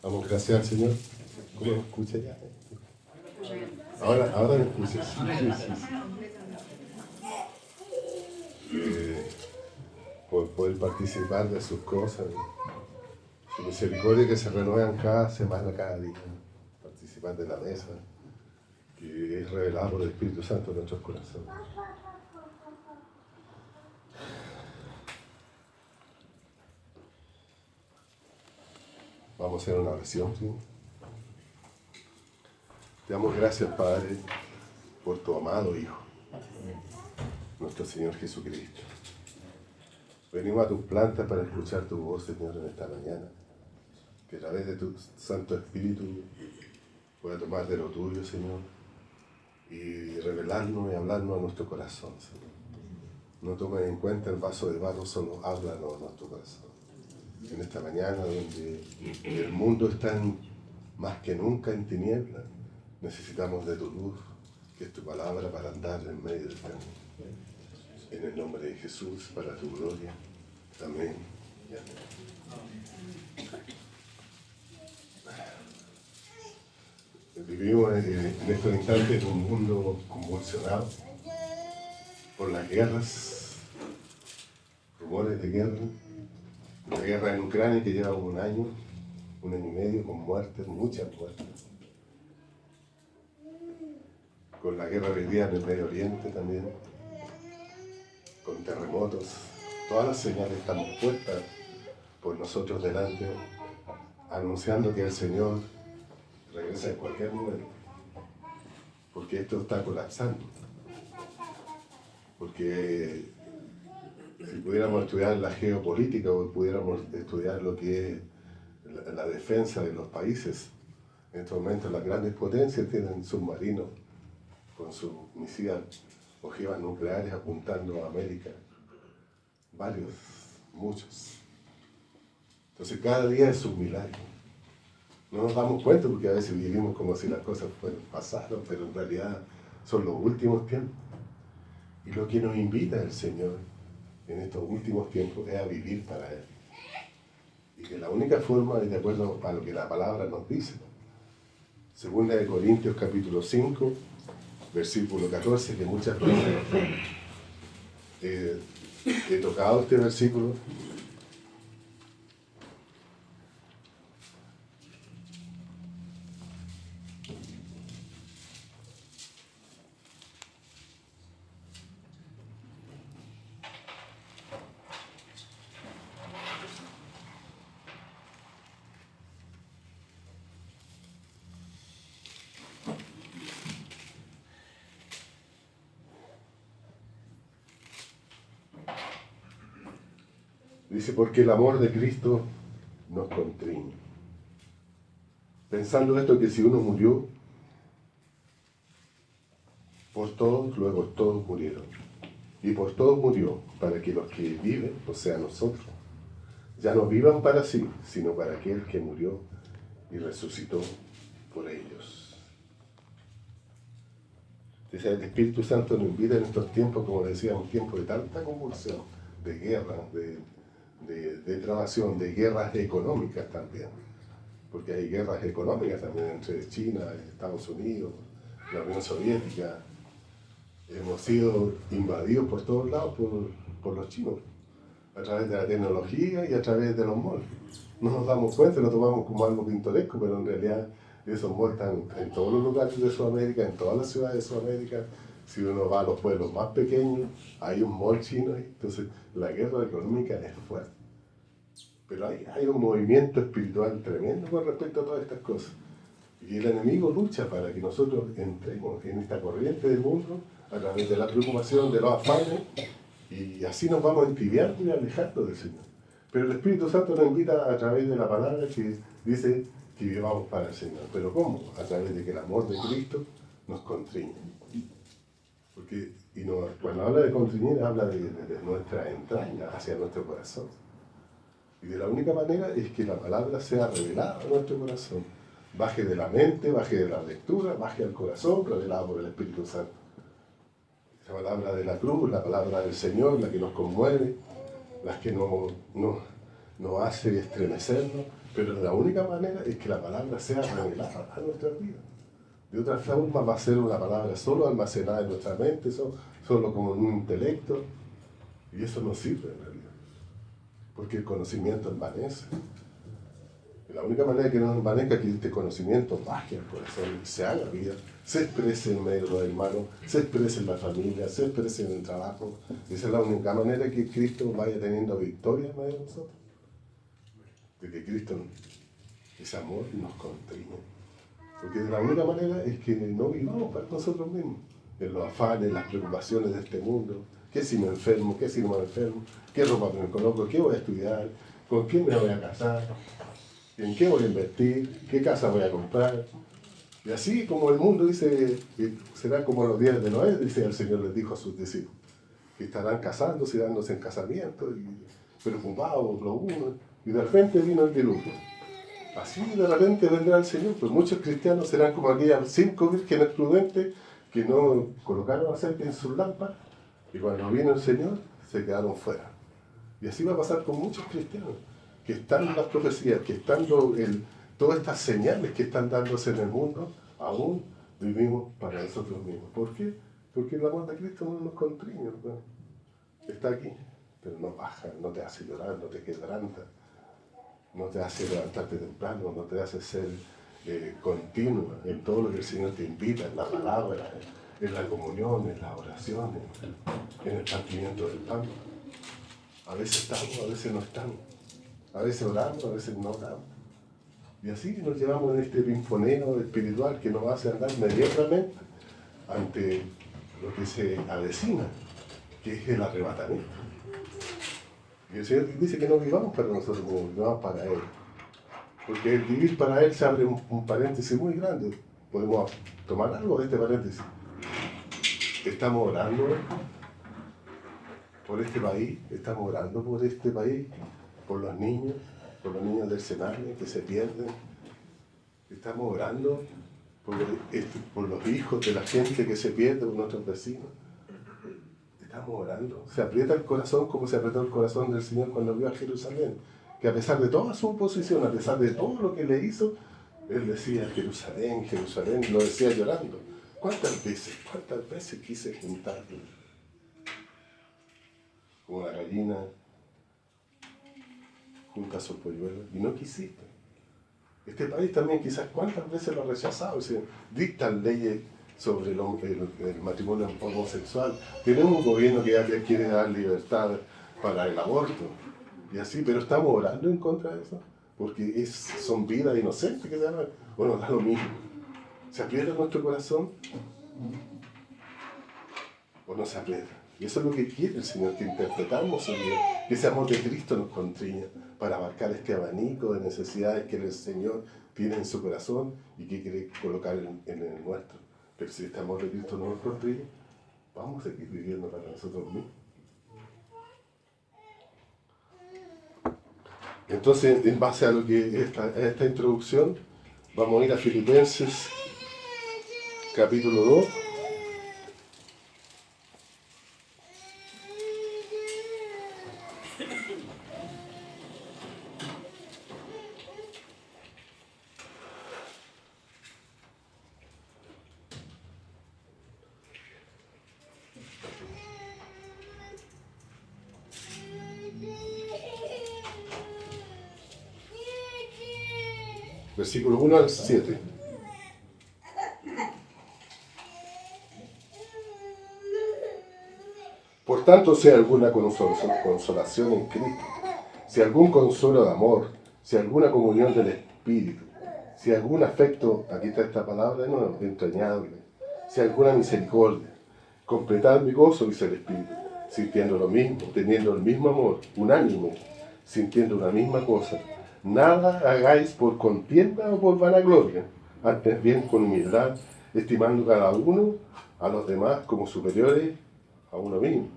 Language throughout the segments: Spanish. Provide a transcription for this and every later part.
Damos gracias al Señor. ¿Cómo lo escucha ya? Ahora me escucha. Sí. Por poder participar de sus cosas, su misericordia que se renuevan cada semana, cada día. Participar de la mesa, que es revelada por el Espíritu Santo en nuestros corazones. Vamos a hacer una oración, ¿sí? Te damos gracias, Padre, por tu amado Hijo, nuestro Señor Jesucristo. Venimos a tus plantas para escuchar tu voz, Señor, en esta mañana. Que a través de tu Santo Espíritu pueda tomar de lo tuyo, Señor, y revelarnos y hablarnos a nuestro corazón, Señor. No tomes en cuenta el vaso de barro, solo háblanos a nuestro corazón. En esta mañana donde el mundo está más que nunca en tinieblas, necesitamos de tu luz, que es tu palabra para andar en medio del camino. En el nombre de Jesús, para tu gloria. Amén y amén. Vivimos en estos instantes en un mundo convulsionado por las guerras, rumores de guerra. La guerra en Ucrania que lleva un año y medio, con muertes, muchas muertes. Con la guerra hoy día en el Medio Oriente también, con terremotos. Todas las señales están puestas por nosotros delante, anunciando que el Señor regresa en cualquier momento. Porque esto está colapsando. Porque si pudiéramos estudiar la geopolítica o pudiéramos estudiar lo que es la defensa de los países, en estos momentos las grandes potencias tienen submarinos con sus misiles ojivas nucleares apuntando a América. Varios, muchos. Entonces cada día es un milagro. No nos damos cuenta porque a veces vivimos como si las cosas pasaron, pero en realidad son los últimos tiempos. Y lo que nos invita el Señor en estos últimos tiempos es a vivir para Él. Y que la única forma es de acuerdo a lo que la palabra nos dice. Segunda de Corintios capítulo 5, versículo 14, que muchas veces he tocado este versículo. Dice, porque el amor de Cristo nos constriñe. Pensando esto que si uno murió por todos, luego todos murieron. Y por todos murió, para que los que viven, o sea nosotros, ya no vivan para sí, sino para aquel que murió y resucitó por ellos. Entonces el Espíritu Santo nos invita en estos tiempos, como decía, un tiempo de tanta convulsión, de guerra, de trabación, de guerras económicas también, porque hay guerras económicas también entre China, Estados Unidos, la Unión Soviética. Hemos sido invadidos por todos lados por los chinos, a través de la tecnología y a través de los malls. No nos damos cuenta, lo tomamos como algo pintoresco, pero en realidad esos malls están en todos los lugares de Sudamérica, en todas las ciudades de Sudamérica. Si uno va a los pueblos más pequeños, hay un mall chino ahí. Entonces la guerra económica es fuerte. Pero hay un movimiento espiritual tremendo con respecto a todas estas cosas. Y el enemigo lucha para que nosotros entremos en esta corriente del mundo a través de la preocupación, de los afanes, y así nos vamos entibiando y alejando del Señor. Pero el Espíritu Santo nos invita a través de la palabra que dice que vivamos para el Señor. ¿Pero cómo? A través de que el amor de Cristo nos constriñe. Porque cuando habla de constriñir, habla de nuestra entraña hacia nuestro corazón. Y de la única manera es que la palabra sea revelada a nuestro corazón. Baje de la mente, baje de la lectura, baje al corazón, revelada por el Espíritu Santo. La palabra de la cruz, la palabra del Señor, la que nos conmueve, la que nos hace estremecernos, Pero la única manera es que la palabra sea revelada a nuestra vida. De otra forma va a ser una palabra solo almacenada en nuestra mente, solo como en un intelecto, y eso no sirve en realidad, porque el conocimiento envanece. Y la única manera que no envanezca es que este conocimiento baje al corazón y se haga vida, se exprese en medio de los hermanos, se exprese en la familia, se exprese en el trabajo. Esa es la única manera que Cristo vaya teniendo victoria en medio de nosotros. De que Cristo, ese amor, nos constriñe. Porque de la única manera es que no vivamos para nosotros mismos, en los afanes, las preocupaciones de este mundo. ¿Qué si me enfermo? ¿Qué si no me enfermo? ¿Qué ropa me coloco? ¿Qué voy a estudiar? ¿Con quién me voy a casar? ¿En qué voy a invertir? ¿Qué casa voy a comprar? Y así como el mundo dice, será como los días de Noé, dice el Señor les dijo a sus discípulos, que estarán casándose y dándose en casamiento, y preocupados los unos, y de repente vino el diluvio. Así de repente vendrá el Señor, pues muchos cristianos serán como aquellas 5 vírgenes prudentes que no colocaron aceite en sus lámparas, y cuando vino el Señor se quedaron fuera. Y así va a pasar con muchos cristianos, que están en las profecías, que están todas estas señales que están dándose en el mundo, aún vivimos para nosotros mismos. ¿Por qué? Porque el amor de Cristo no nos constriñe, hermano. Está aquí, pero no baja, no te hace llorar, no te quebranta, no te hace levantarte temprano, no te hace ser continuo en todo lo que el Señor te invita, en la palabra, en la comunión, en las oraciones, en el partimiento del pan. A veces estamos, a veces no estamos. A veces oramos, a veces no oramos. Y así nos llevamos en este pimponeo espiritual que nos hace andar mediocremente ante lo que se avecina, que es el arrebatamiento. Y el Señor dice que no vivamos para nosotros, como vivamos para Él. Porque el vivir para Él se abre un paréntesis muy grande. Podemos tomar algo de este paréntesis. Estamos orando por este país, por los niños del Sename que se pierden. Estamos orando por los hijos de la gente que se pierde, por nuestros vecinos. Estamos orando. Se aprieta el corazón como se apretó el corazón del Señor cuando vio a Jerusalén. Que a pesar de toda su oposición, a pesar de todo lo que le hizo, Él decía, Jerusalén, Jerusalén, lo decía llorando. ¿Cuántas veces quise juntarlo? Como la gallina junta a sus polluelos, y no quisiste. Este país también quizás cuántas veces lo ha rechazado, dictan leyes sobre el matrimonio homosexual. Tenemos un gobierno que ya quiere dar libertad para el aborto, y así, pero estamos orando en contra de eso, porque son vidas inocentes que se dan, bueno, da lo mismo. ¿Se aprieta nuestro corazón o no se aprieta? Y eso es lo que quiere el Señor, que interpretamos en Dios, que ese amor de Cristo nos contriña para abarcar este abanico de necesidades que el Señor tiene en su corazón y que quiere colocar en el nuestro. Pero si este amor de Cristo no nos contriñe, vamos a seguir viviendo para nosotros mismos. Entonces, en base a lo que esta introducción, vamos a ir a Filipenses capítulo 2. Versículo 1 al 7. Por tanto, si hay alguna consolación en Cristo, si algún consuelo de amor, si alguna comunión del Espíritu, si algún afecto, aquí está esta palabra de nuevo, entrañable, si alguna misericordia, completad mi gozo, dice el Espíritu, sintiendo lo mismo, teniendo el mismo amor, unánime, sintiendo una misma cosa. Nada hagáis por contienda o por vanagloria, antes bien con humildad, estimando cada uno a los demás como superiores a uno mismo.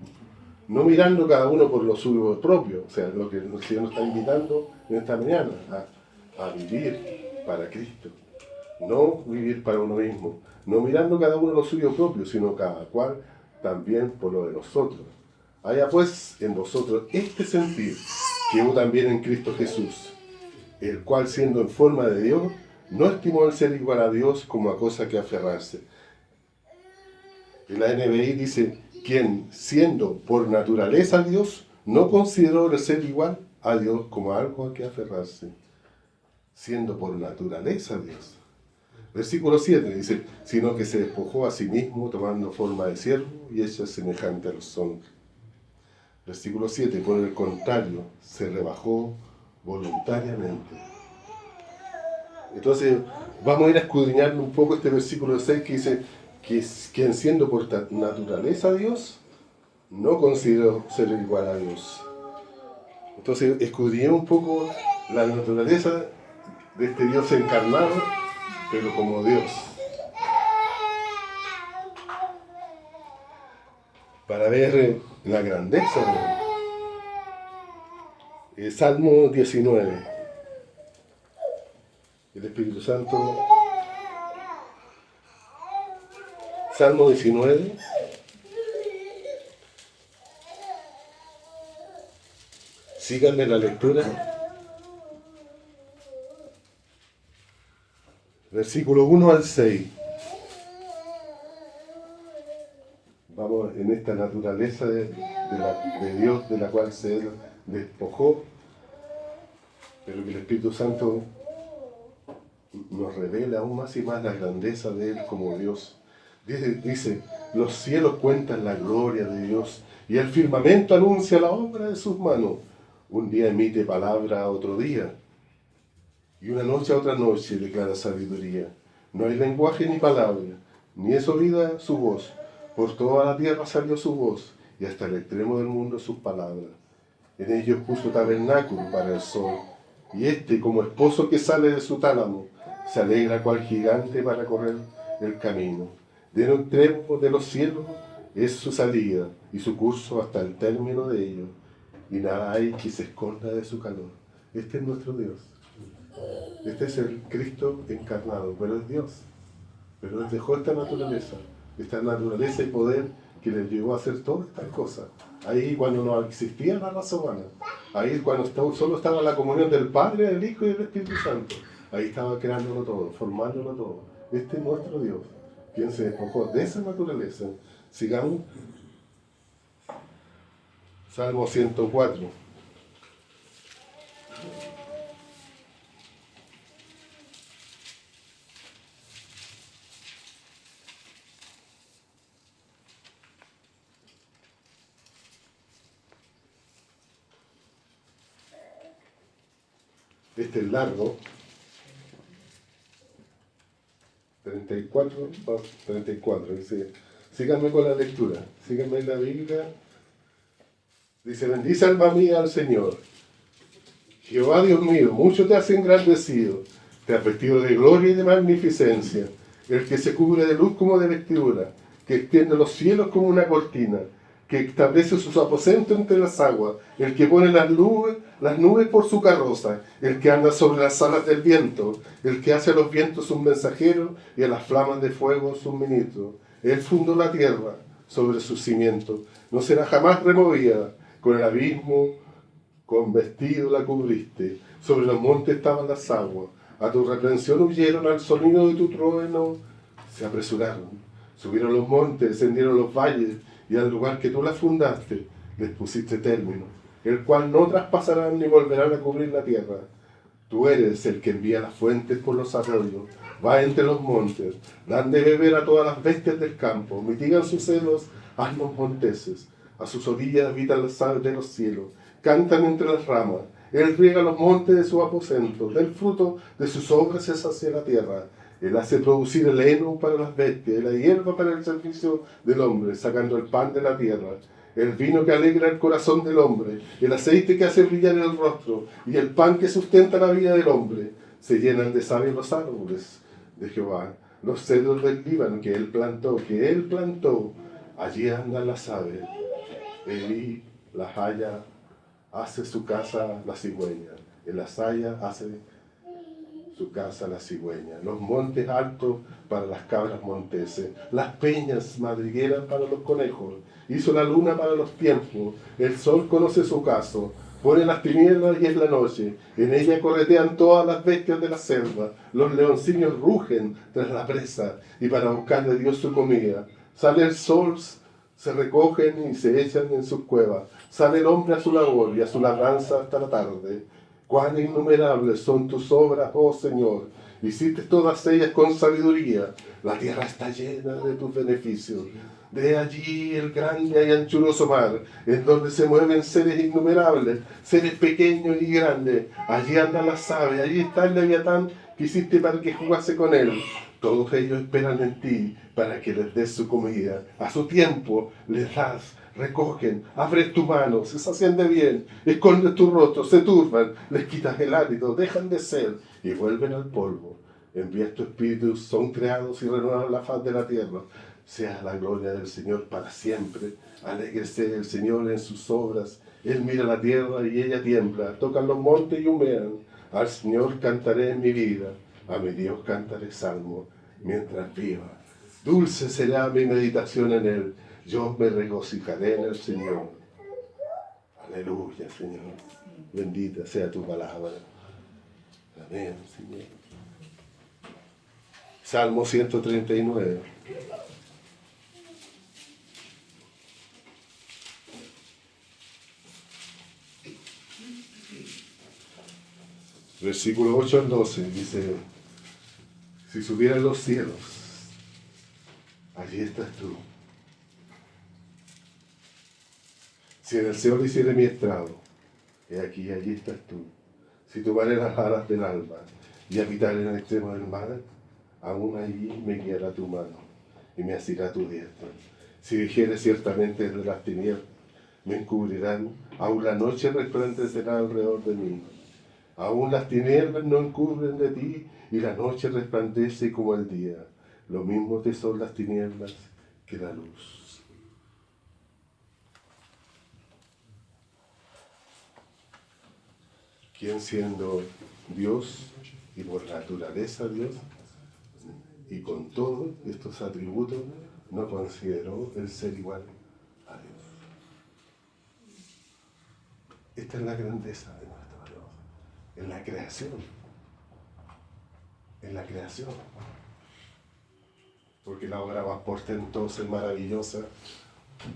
No mirando cada uno por lo suyo propio, o sea, lo que el Señor nos está invitando en esta mañana, a vivir para Cristo. No vivir para uno mismo, no mirando cada uno lo suyo propio, sino cada cual también por lo de nosotros. Haya pues en vosotros este sentir que hubo también en Cristo Jesús, el cual siendo en forma de Dios, no estimó el ser igual a Dios como a cosa que aferrarse. Y la NBI dice, quien siendo por naturaleza Dios, no consideró el ser igual a Dios como algo a que aferrarse. Siendo por naturaleza Dios. Versículo 7 dice, sino que se despojó a sí mismo tomando forma de siervo y hecho semejante a los hombres. Versículo 7, por el contrario, se rebajó voluntariamente. Entonces, vamos a ir a escudriñar un poco este versículo 6 que dice que quien siendo por naturaleza Dios, no consideró ser igual a Dios. Entonces, escudriñemos un poco la naturaleza de este Dios encarnado, pero como Dios. Para ver la grandeza de Él. Salmo 19. El Espíritu Santo. Salmo 19. Síganme la lectura. Versículo 1 al 6. Vamos en esta naturaleza de Dios, de la cual se despojó, pero que el Espíritu Santo nos revela aún más y más la grandeza de Él como Dios. Dice, los cielos cuentan la gloria de Dios y el firmamento anuncia la obra de sus manos. Un día emite palabra a otro día y una noche a otra noche declara sabiduría. No hay lenguaje ni palabra, ni es oída su voz. Por toda la tierra salió su voz y hasta el extremo del mundo sus palabras. En ellos puso tabernáculo para el sol y éste, como esposo que sale de su tálamo, se alegra cual gigante para correr el camino. De los extremos de los cielos es su salida y su curso hasta el término de ellos, y nada hay que se esconda de su calor. Este es nuestro Dios. Este es el Cristo encarnado, pero es Dios. Pero Él dejó esta naturaleza y poder que le llevó a hacer todas estas cosas. Ahí cuando no existía la raza humana, ahí cuando solo estaba la comunión del Padre, del Hijo y del Espíritu Santo, ahí estaba creándolo todo, formándolo todo. Este es nuestro Dios, quien se despojó de esa naturaleza. Sigamos. Salmo 104. Este es largo. 34, dice, síganme con la lectura, síganme en la Biblia. Dice, bendice alma mía al Señor. Jehová Dios mío, mucho te has engrandecido, te has vestido de gloria y de magnificencia, el que se cubre de luz como de vestidura, que extiende los cielos como una cortina, que establece sus aposentos entre las aguas, el que pone las nubes por su carroza, el que anda sobre las alas del viento, el que hace a los vientos sus mensajeros y a las flamas de fuego sus ministros. Él fundó la tierra sobre sus cimientos, no será jamás removida. Con el abismo, con vestido la cubriste, sobre los montes estaban las aguas, a tu reprensión huyeron, al sonido de tu trueno se apresuraron. Subieron los montes, descendieron los valles, y al lugar que tú las fundaste, les pusiste término, el cual no traspasarán ni volverán a cubrir la tierra. Tú eres el que envía las fuentes por los arroyos, va entre los montes, dan de beber a todas las bestias del campo, mitigan sus celos asnos monteses, a sus orillas habitan las aves de los cielos, cantan entre las ramas, él riega los montes de su aposento, del fruto de sus obras se sacia la tierra. Él hace producir el heno para las bestias y la hierba para el servicio del hombre, sacando el pan de la tierra, el vino que alegra el corazón del hombre, el aceite que hace brillar el rostro y el pan que sustenta la vida del hombre. Se llenan de savia los árboles de Jehová, los cedros del Líbano que él plantó, allí andan las aves. Él las haya, hace su casa la cigüeña, en las hayas hace su casa la cigüeña, los montes altos para las cabras monteses, las peñas madrigueras para los conejos, hizo la luna para los tiempos, el sol conoce su caso, Pone las tinieblas y es la noche. En ella corretean todas las bestias de la selva. Los leoncillos rugen tras la presa y para buscar de Dios su comida. Sale el sol, se recogen y se echan en sus cuevas. Sale el hombre a su labor y a su labranza hasta la tarde. Cuán innumerables son tus obras, oh Señor. Hiciste todas ellas con sabiduría. La tierra está llena de tus beneficios. De allí el grande y anchuroso mar, en donde se mueven seres innumerables, seres pequeños y grandes. Allí andan las aves, allí está el leviatán que hiciste para que jugase con él. Todos ellos esperan en ti para que les des su comida. A su tiempo les das, recogen, abres tu mano, se sacian de bien, escondes tu rostro, se turban, les quitas el hálito, dejan de ser y vuelven al polvo. Envías tu espíritu, son creados y renuevan la faz de la tierra. Sea la gloria del Señor para siempre. Alégrese el Señor en sus obras. Él mira la tierra y ella tiembla. Tocan los montes y humean. Al Señor cantaré en mi vida. A mi Dios cantaré salmo mientras viva. Dulce será mi meditación en Él. Yo me regocijaré en el Señor. Aleluya, Señor. Bendita sea tu palabra. Amén, Señor. Salmo 139. Versículo 8 al 12 dice: si subieran los cielos, allí estás tú. Si en el Seol hiciere mi estrado, he aquí, allí estás tú. Si tomare las alas del alba y habitar en el extremo del mar, aún allí me guiará tu mano y me asirá tu diestra. Si dijere ciertamente de las tinieblas, me encubrirán, aún la noche resplandecerá alrededor de mí. Aún las tinieblas no encubren de ti y la noche resplandece como el día. Lo mismo te son las tinieblas que la luz. ¿Quién siendo Dios y por naturaleza Dios y con todos estos atributos no consideró el ser igual a Dios? Esta es la grandeza de nuestro Dios. En la creación. En la creación. Porque la obra más portentosa y maravillosa,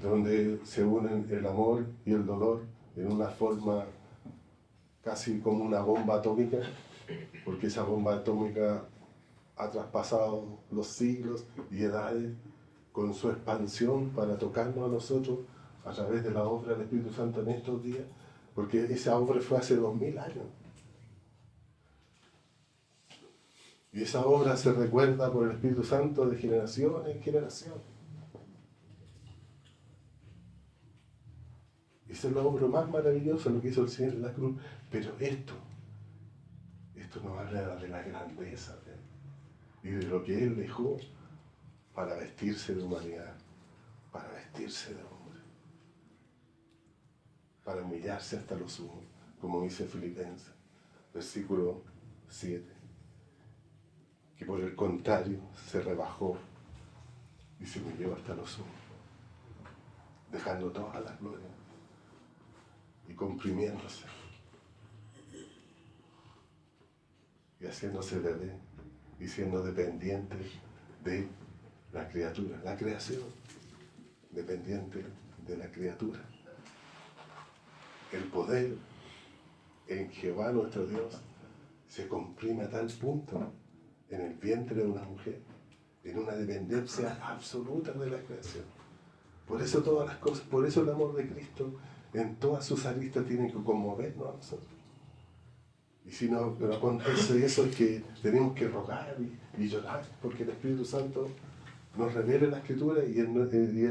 donde se unen el amor y el dolor en una forma casi como una bomba atómica, porque esa bomba atómica ha traspasado los siglos y edades con su expansión para tocarnos a nosotros a través de la obra del Espíritu Santo en estos días, porque esa obra fue hace 2000 años. Y esa obra se recuerda por el Espíritu Santo de generación en generación. Esa es la obra más maravillosa, lo que hizo el Señor en la cruz. Pero esto nos habla de la grandeza de Él y de lo que Él dejó para vestirse de humanidad, para vestirse de hombre, para humillarse hasta lo sumo, como dice Filipenses, versículo 7. Que por el contrario se rebajó y se humilló hasta lo sumo, dejando toda la gloria y comprimiéndose y haciéndose bebé y siendo dependiente de la criatura, la creación, dependiente de la criatura. El poder en Jehová nuestro Dios se comprime a tal punto en el vientre de una mujer, en una dependencia absoluta de la creación. Por eso todas las cosas, por eso el amor de Cristo en todas sus aristas tiene que conmovernos a nosotros. Y si no acontece eso, es que tenemos que rogar y llorar, porque el Espíritu Santo nos revela la Escritura y en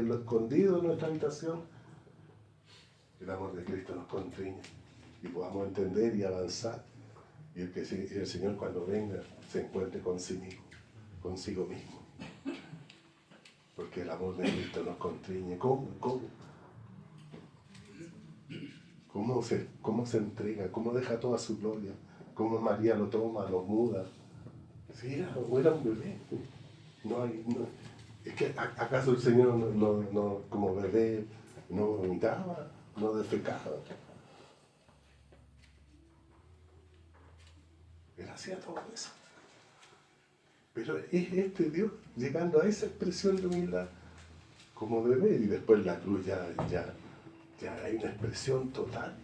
lo escondido de nuestra habitación, el amor de Cristo nos constriñe y podamos entender y avanzar. Y el Señor cuando venga se encuentre consigo mismo. Porque el amor de Cristo nos constriñe. ¿Cómo? ¿Cómo se entrega? ¿Cómo deja toda su gloria? ¿Cómo María lo toma, lo muda? Sí, era un bebé. Es que ¿acaso el Señor no como bebé no vomitaba, no defecaba? hacía todo eso. Pero es este Dios llegando a esa expresión de humildad como bebé, y después la cruz ya hay una expresión total.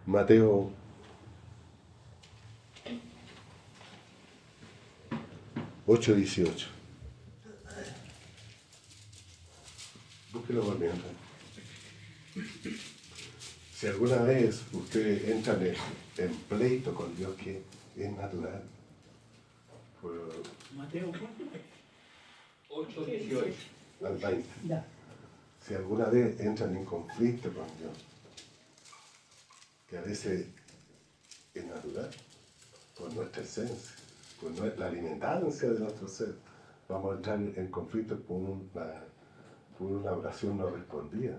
Mateo 8:18. Búsquelo por mientras. Si alguna vez ustedes entran en pleito con Dios, que es natural. Mateo 8:18 al 20. Ya. Si alguna vez entran en conflicto con Dios, que a veces es natural, por nuestra esencia, por la alimentancia de nuestro ser, vamos a entrar en conflicto por una oración no respondida,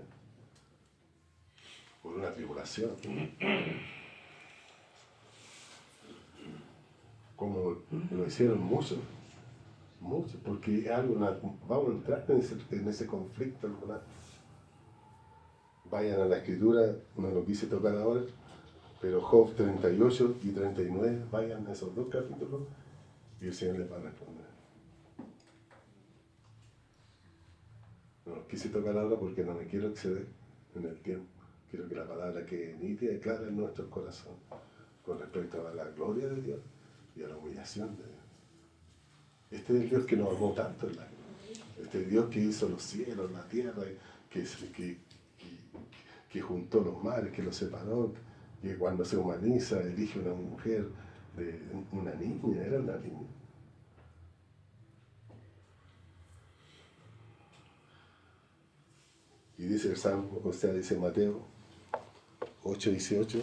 por una tribulación. Como lo hicieron muchos, porque es algo, vamos a entrar en ese conflicto. Vayan a la escritura, no lo quise tocar ahora, pero Job 38 y 39, vayan a esos dos capítulos y el Señor les va a responder. No los quise tocar ahora porque no me quiero exceder en el tiempo. Quiero que la palabra quede nítida y clara en nuestros corazones con respecto a la gloria de Dios y a la humillación de Dios. Este es el Dios que nos amó tanto en la cruz. Este es el Dios que hizo los cielos, la tierra, que juntó los mares, que los separó, que cuando se humaniza elige una mujer, una niña, era una niña. Y dice el Salmo, o sea, dice Mateo 8:18.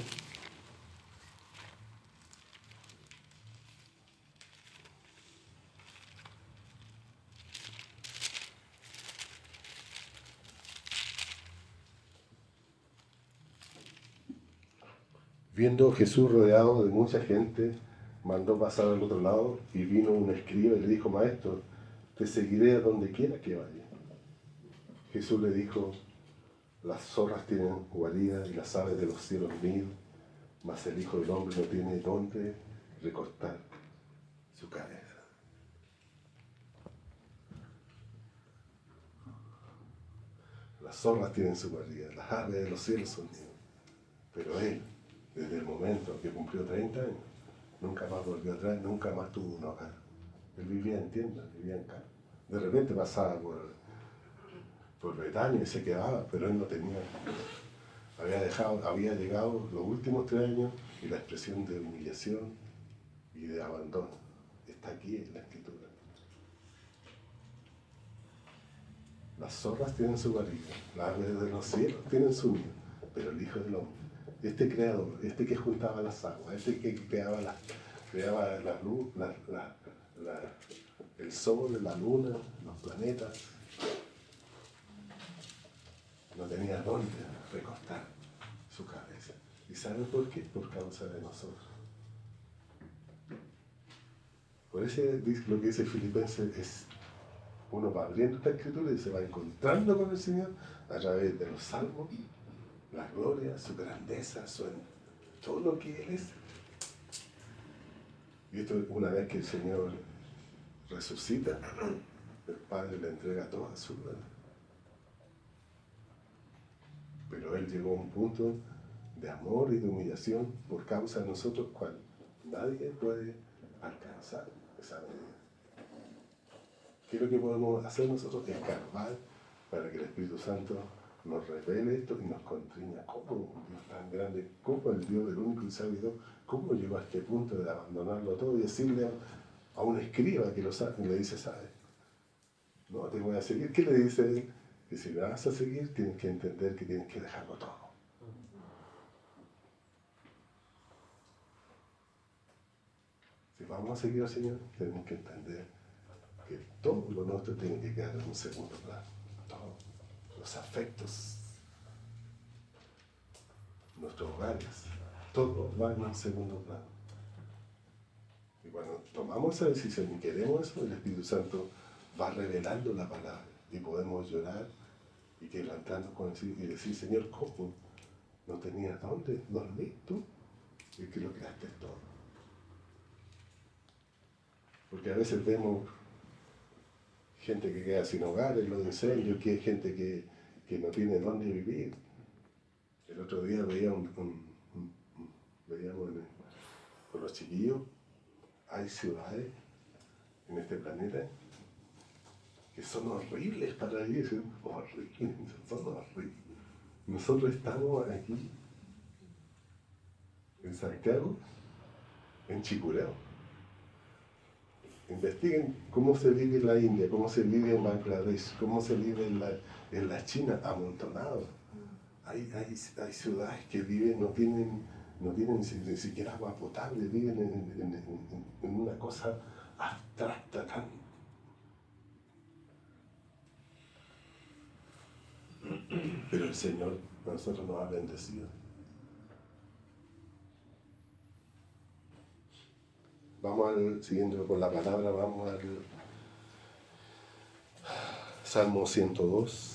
Viendo a Jesús rodeado de mucha gente, mandó pasar al otro lado y vino un escriba y le dijo: Maestro, te seguiré a donde quiera que vaya. Jesús le dijo: las zorras tienen guarida y las aves de los cielos nido, mas el Hijo del Hombre no tiene dónde recostar su cabeza. Las zorras tienen su guarida, las aves de los cielos son nidos, pero Él, desde el momento que cumplió 30 años, nunca más volvió atrás, nunca más tuvo un hogar. Él vivía en tiendas, vivía en casa. De repente pasaba por Betania y se quedaba, pero él no tenía. Había llegado los últimos 3 años y la expresión de humillación y de abandono está aquí en la Escritura. Las zorras tienen su guarida, las aves de los cielos tienen su nido, pero el Hijo del Hombre, este creador, este que juntaba las aguas, este que creaba la luz, el sol, la luna, los planetas, no tenía dónde recostar su cabeza. ¿Y saben por qué? Por causa de nosotros. Por eso lo que dice Filipenses es: uno va abriendo esta escritura y se va encontrando con el Señor a través de los salmos, la gloria, su grandeza, todo lo que Él es. Y esto, una vez que el Señor resucita, el Padre le entrega toda su gloria. Pero Él llegó a un punto de amor y de humillación por causa de nosotros, cual nadie puede alcanzar esa medida. ¿Qué es lo que podemos hacer nosotros? Escarbar para que el Espíritu Santo nos revele esto y nos contriña. ¿Cómo un Dios tan grande, cómo el Dios del único y sabio Dios, cómo llegó a este punto de abandonarlo todo y decirle a un escriba que lo sabe, y le dice: ¿sabes? No te voy a seguir. ¿Qué le dice él? Que si me vas a seguir, tienes que entender que tienes que dejarlo todo. Si vamos a seguir al Señor, tenemos que entender que todo lo nuestro tiene que quedar en un segundo plano. Todos los afectos, nuestros hogares, todo va en un segundo plano. Y cuando tomamos esa decisión y queremos eso, el Espíritu Santo va revelando la palabra y podemos llorar y quebrantarnos con y decir, Señor, ¿cómo? ¿No tenías dónde dormir tú? Y que lo creaste todo. Porque a veces vemos gente que queda sin hogar en los incendios, que hay gente que no tiene dónde vivir. El otro día veíamos con los chiquillos, hay ciudades en este planeta que son horribles para vivir, son horribles. Nosotros estamos aquí, en Santiago, en Chicureo. Investiguen cómo se vive en la India, cómo se vive en Bangladesh, cómo se vive en la China, amontonado. Hay ciudades que viven, no tienen ni siquiera agua potable, viven en una cosa abstracta tan. Pero el Señor a nosotros nos ha bendecido. Siguiendo con la palabra, vamos al Salmo 102.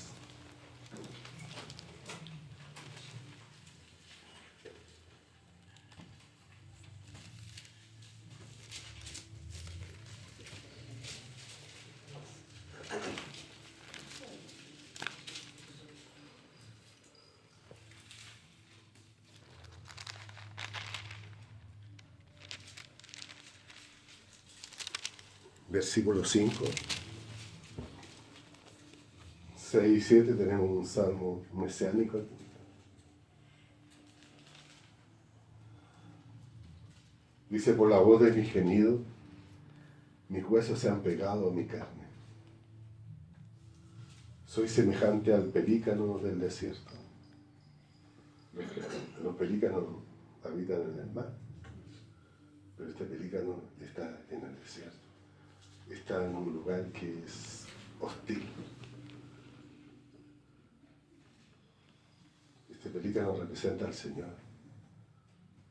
Versículo 5, 6 y 7 tenemos un salmo mesiánico. Dice, por la voz de mi gemido, mis huesos se han pegado a mi carne. Soy semejante al pelícano del desierto. Los pelícanos habitan en el mar, pero este pelícano está en el desierto. Está en un lugar que es hostil. Este pelícano representa al Señor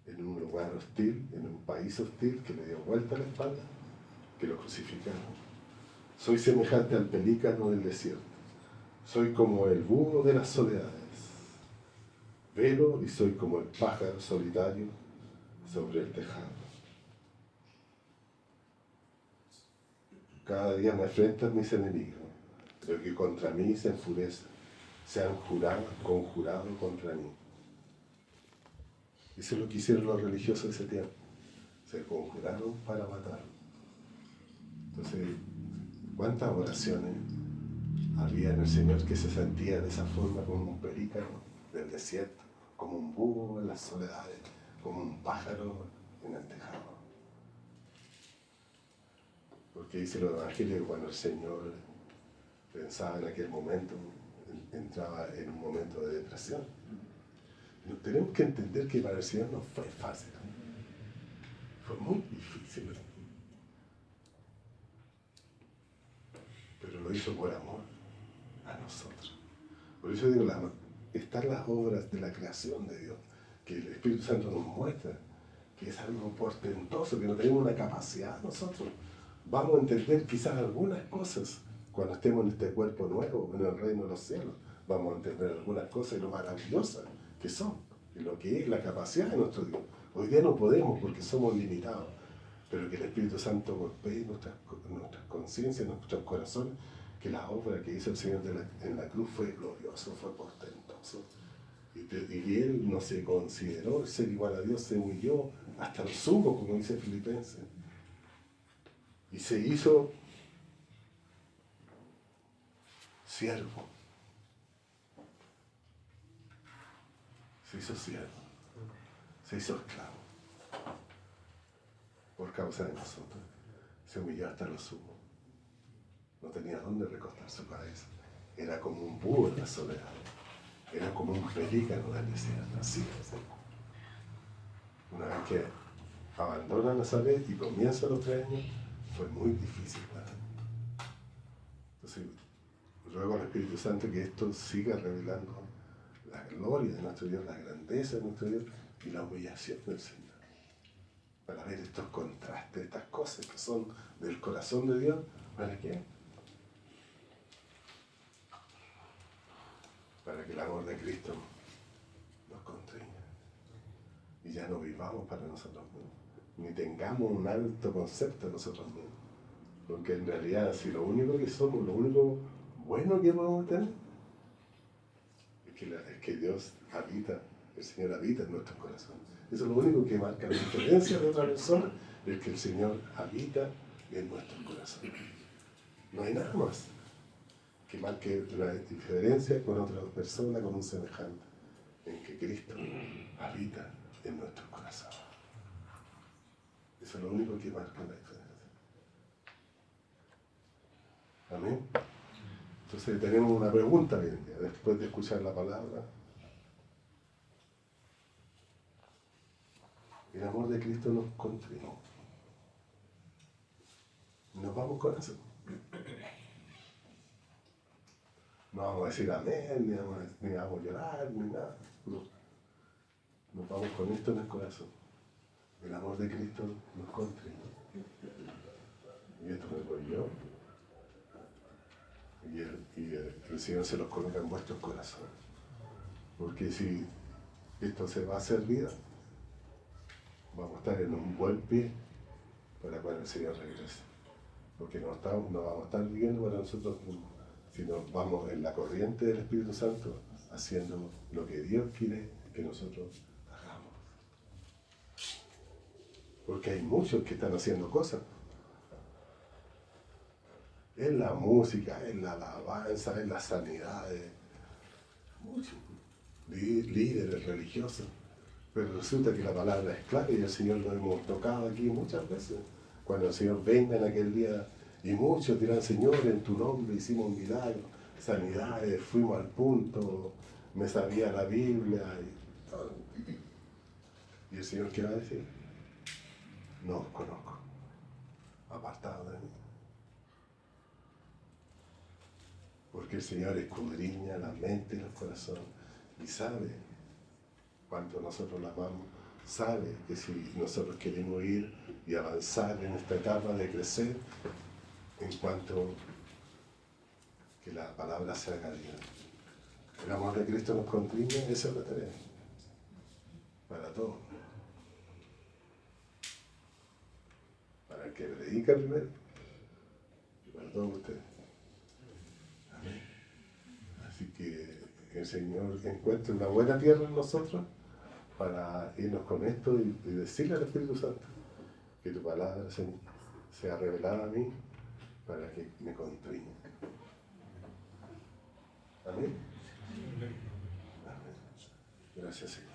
en un lugar hostil, en un país hostil que le dio vuelta a la espalda, que lo crucificaron. Soy semejante al pelícano del desierto. Soy como el búho de las soledades. Velo y soy como el pájaro solitario sobre el tejado. Cada día me enfrentan mis enemigos, pero que contra mí se enfurecen, se han conjurado contra mí. Eso es lo que hicieron los religiosos de ese tiempo. Se conjuraron para matar. Entonces, ¿cuántas oraciones había en el Señor que se sentía de esa forma como un pelícano del desierto, como un búho en las soledades, como un pájaro en el tejado? Porque dice los evangelios que cuando el Señor pensaba en aquel momento, entraba en un momento de depresión. Pero tenemos que entender que para el Señor no fue fácil. Fue muy difícil. Pero lo hizo por amor a nosotros. Por eso digo, están las obras de la creación de Dios, que el Espíritu Santo nos muestra, que es algo portentoso, que no tenemos una capacidad nosotros. Vamos a entender quizás algunas cosas cuando estemos en este cuerpo nuevo, en el reino de los cielos. Vamos a entender algunas cosas y lo maravillosas que son, y lo que es la capacidad de nuestro Dios. Hoy día no podemos porque somos limitados, pero que el Espíritu Santo golpee nuestras conciencias, nuestros corazones, que la obra que hizo el Señor en la cruz fue glorioso, fue portentoso. Y Él no se consideró ser igual a Dios, se humilló hasta lo sumo, como dice Filipenses. Y se hizo siervo. Se hizo siervo. Se hizo esclavo. Por causa de nosotros. Se humilló hasta lo sumo. No tenía dónde recostar su cabeza. Era como un búho en la soledad. Era como un pelícano del desierto. Así es. Una vez que abandona Nazaret y comienza a los 3 años, fue muy difícil para él. Entonces, ruego al Espíritu Santo que esto siga revelando la gloria de nuestro Dios, la grandeza de nuestro Dios y la humillación del Señor. Para ver estos contrastes, estas cosas que son del corazón de Dios, ¿para qué? Para que el amor de Cristo nos constriña y ya no vivamos para nosotros mismos, ni tengamos un alto concepto de nosotros mismos, porque en realidad si lo único que somos, lo único bueno que podemos tener es que Dios habita, el Señor habita en nuestros corazones. Eso es lo único que marca la diferencia de otra persona, es que el Señor habita en nuestros corazones. No hay nada más que marque la diferencia con otra persona, con un semejante, en que Cristo habita en nuestros corazones. Eso es lo único que marca la diferencia. Amén. Entonces tenemos una pregunta hoy en día, después de escuchar la palabra. El amor de Cristo nos constriñe. Nos vamos con eso. No vamos a decir amén, ni vamos a llorar, ni nada. No. Nos vamos con esto en el corazón. El amor de Cristo nos constriñe. Y esto me voy yo. Y el Señor se los coloca en vuestros corazones. Porque si esto se va a hacer vida, vamos a estar en un buen pie para cuando el Señor regrese. Porque no vamos a estar viviendo para nosotros mismos, sino vamos en la corriente del Espíritu Santo haciendo lo que Dios quiere que nosotros hagamos. Porque hay muchos que están haciendo cosas. En la música, en la alabanza, en las sanidades, muchos líderes religiosos. Pero resulta que la palabra es clara y el Señor lo hemos tocado aquí muchas veces. Cuando el Señor venga en aquel día y muchos dirán, Señor, en tu nombre hicimos milagros, sanidades, fuimos al punto, me sabía la Biblia y todo. ¿Y el Señor qué va a decir? No os conozco, apartado de mí. Porque el Señor escudriña la mente y los corazones y sabe cuánto nosotros la amamos, sabe que si nosotros queremos ir y avanzar en esta etapa de crecer, en cuanto que la palabra se haga vida. El amor de Cristo nos constriñe, esa es la tarea. Para todos. Para el que predica primero y para todos ustedes. Amén. Así que el Señor encuentre una buena tierra en nosotros para irnos con esto y decirle al Espíritu Santo que tu palabra sea revelada a mí para que me constriña. Amén. Amén. Gracias, Señor.